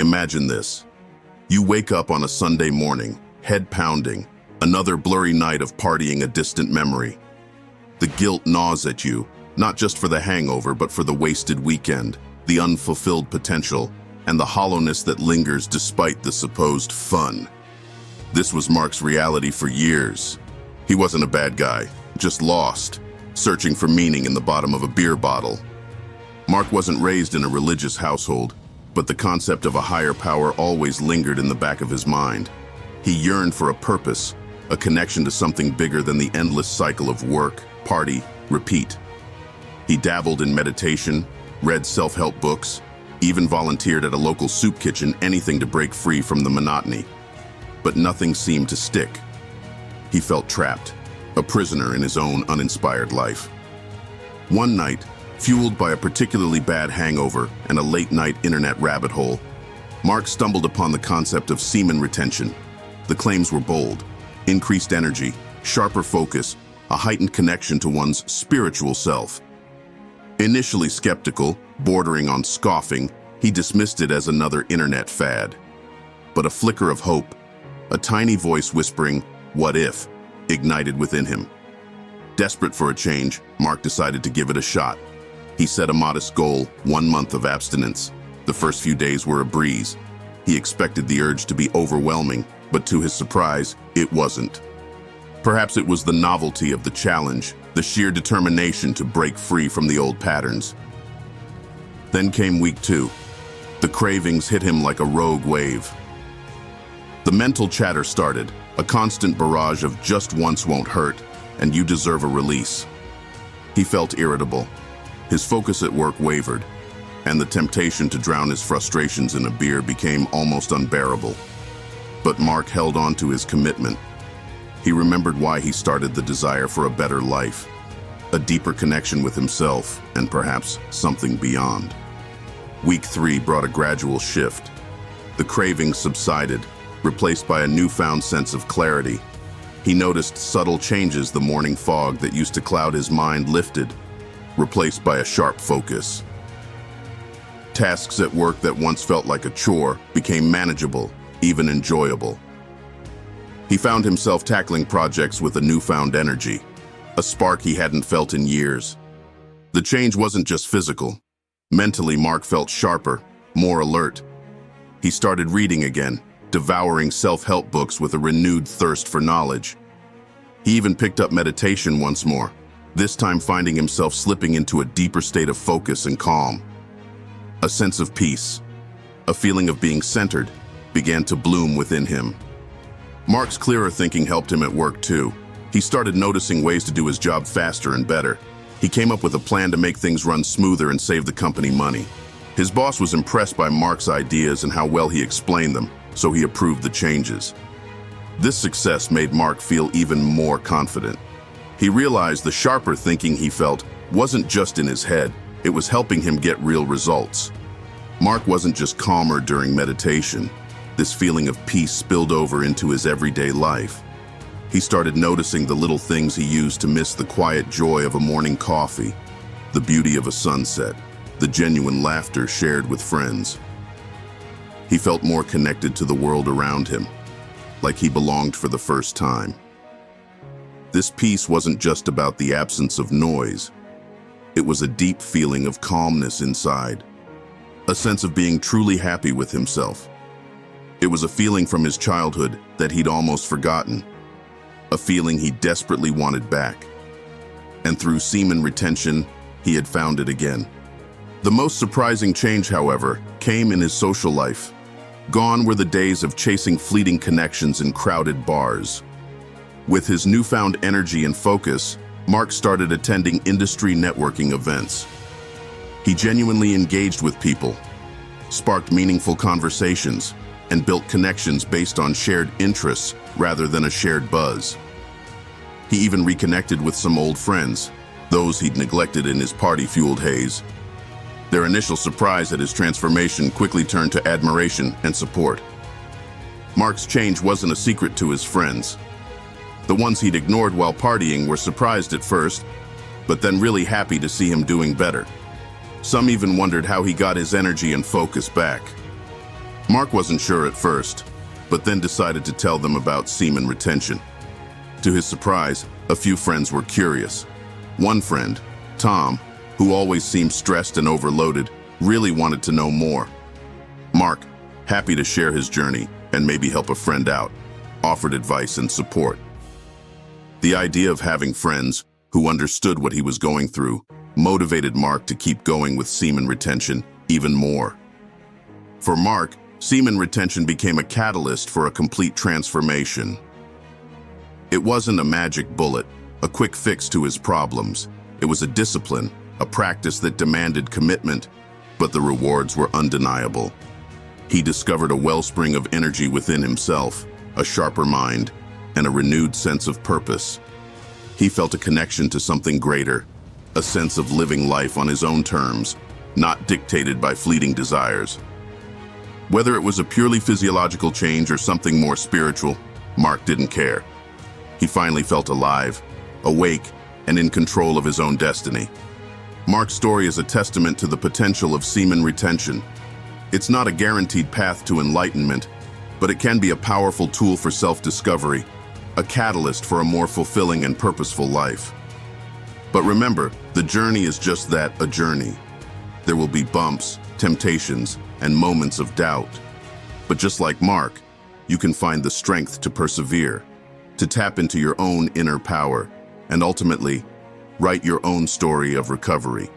Imagine this. You wake up on a Sunday morning, head pounding, another blurry night of partying a distant memory. The guilt gnaws at you, not just for the hangover, but for the wasted weekend, the unfulfilled potential, and the hollowness that lingers despite the supposed fun. This was Mark's reality for years. He wasn't a bad guy, just lost, searching for meaning in the bottom of a beer bottle. Mark wasn't raised in a religious household, but the concept of a higher power always lingered in the back of his mind. He yearned for a purpose, a connection to something bigger than the endless cycle of work, party, repeat. He dabbled in meditation, read self-help books, even volunteered at a local soup kitchen, anything to break free from the monotony. But nothing seemed to stick. He felt trapped, a prisoner in his own uninspired life. One night, fueled by a particularly bad hangover and a late-night internet rabbit hole, Mark stumbled upon the concept of semen retention. The claims were bold: increased energy, sharper focus, a heightened connection to one's spiritual self. Initially skeptical, bordering on scoffing, he dismissed it as another internet fad. But a flicker of hope, a tiny voice whispering, "What if?" ignited within him. Desperate for a change, Mark decided to give it a shot. He set a modest goal: 1 month of abstinence. The first few days were a breeze. He expected the urge to be overwhelming, but to his surprise, it wasn't. Perhaps it was the novelty of the challenge, the sheer determination to break free from the old patterns. Then came week 2. The cravings hit him like a rogue wave. The mental chatter started, a constant barrage of "just once won't hurt," and "you deserve a release." He felt irritable. His focus at work wavered, and the temptation to drown his frustrations in a beer became almost unbearable. But Mark held on to his commitment. He remembered why he started: the desire for a better life, a deeper connection with himself, and perhaps something beyond. Week 3 brought a gradual shift. The cravings subsided, replaced by a newfound sense of clarity. He noticed subtle changes: the morning fog that used to cloud his mind lifted, replaced by a sharp focus. Tasks at work that once felt like a chore became manageable, even enjoyable. He found himself tackling projects with a newfound energy, a spark he hadn't felt in years. The change wasn't just physical. Mentally, Mark felt sharper, more alert. He started reading again, devouring self-help books with a renewed thirst for knowledge. He even picked up meditation once more, this time finding himself slipping into a deeper state of focus and calm. A sense of peace, a feeling of being centered, began to bloom within him. Mark's clearer thinking helped him at work too. He started noticing ways to do his job faster and better. He came up with a plan to make things run smoother and save the company money. His boss was impressed by Mark's ideas and how well he explained them, so he approved the changes. This success made Mark feel even more confident. He realized the sharper thinking he felt wasn't just in his head, it was helping him get real results. Mark wasn't just calmer during meditation. This feeling of peace spilled over into his everyday life. He started noticing the little things he used to miss: the quiet joy of a morning coffee, the beauty of a sunset, the genuine laughter shared with friends. He felt more connected to the world around him, like he belonged for the first time. This peace wasn't just about the absence of noise. It was a deep feeling of calmness inside, a sense of being truly happy with himself. It was a feeling from his childhood that he'd almost forgotten, a feeling he desperately wanted back. And through semen retention, he had found it again. The most surprising change, however, came in his social life. Gone were the days of chasing fleeting connections in crowded bars. With his newfound energy and focus, Mark started attending industry networking events. He genuinely engaged with people, sparked meaningful conversations, and built connections based on shared interests rather than a shared buzz. He even reconnected with some old friends, those he'd neglected in his party-fueled haze. Their initial surprise at his transformation quickly turned to admiration and support. Mark's change wasn't a secret to his friends. The ones he'd ignored while partying were surprised at first, but then really happy to see him doing better. Some even wondered how he got his energy and focus back. Mark wasn't sure at first, but then decided to tell them about semen retention. To his surprise, a few friends were curious. One friend, Tom, who always seemed stressed and overloaded, really wanted to know more. Mark, happy to share his journey and maybe help a friend out, offered advice and support. The idea of having friends who understood what he was going through motivated Mark to keep going with semen retention even more. For Mark, semen retention became a catalyst for a complete transformation. It wasn't a magic bullet, a quick fix to his problems. It was a discipline, a practice that demanded commitment, but the rewards were undeniable. He discovered a wellspring of energy within himself, a sharper mind, and a renewed sense of purpose. He felt a connection to something greater, a sense of living life on his own terms, not dictated by fleeting desires. Whether it was a purely physiological change or something more spiritual, Mark didn't care. He finally felt alive, awake, and in control of his own destiny. Mark's story is a testament to the potential of semen retention. It's not a guaranteed path to enlightenment, but it can be a powerful tool for self-discovery, a catalyst for a more fulfilling and purposeful life. But remember, the journey is just that, a journey. There will be bumps, temptations, and moments of doubt. But just like Mark, you can find the strength to persevere, to tap into your own inner power, and ultimately, write your own story of recovery.